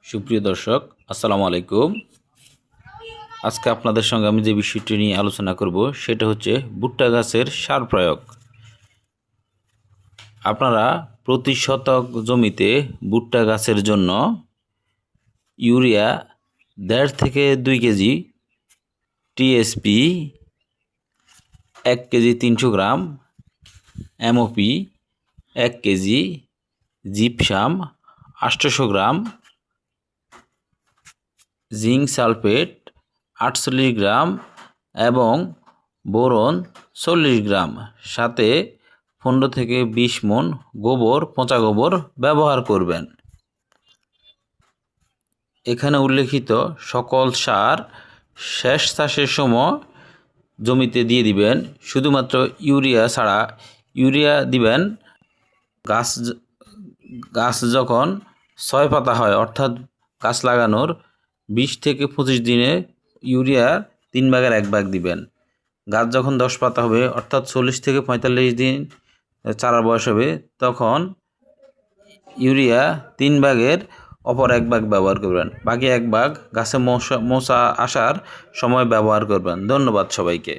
সুপ্রিয় দর্শক, আসসালামু আলাইকুম। আজকে আপনাদের সঙ্গে আমি যে বিষয়টি নিয়ে আলোচনা করব সেটা হচ্ছে ভুট্টা গাছের সার প্রয়োগ। আপনারা প্রতি শতক জমিতে ভুট্টা গাছের জন্য ইউরিয়া 1.5 থেকে 2 কেজি, টিএসপি 1 কেজি 300 গ্রাম, এমওপি 1 কেজি, জিপসাম 800 গ্রাম, জিঙ্ক সালফেট 48 গ্রাম এবং বোরন 40 গ্রাম, সাথে 15 থেকে 20 মণ গোবর, পচা গোবর ব্যবহার করবেন। এখানে উল্লেখিত সকল সার শেষ চাষের সময় জমিতে দিয়ে দিবেন। শুধুমাত্র ইউরিয়া ছাড়া, ইউরিয়া দিবেন গাছ যখন 6 পাতা হয়, অর্থাৎ গাছ লাগানোর 20 থেকে 25 দিনে ইউরিয়া 3 ভাগের 1 ভাগ দিবেন। গাছ যখন 10 পাতা হবে, অর্থাৎ 40 থেকে 45 দিন চারার বয়স হবে, তখন ইউরিয়া 3 ভাগের অপর 1 ভাগ ব্যবহার করবেন। বাকি 1 ভাগ গাছে মশা আসার সময় ব্যবহার করবেন। ধন্যবাদ সবাইকে।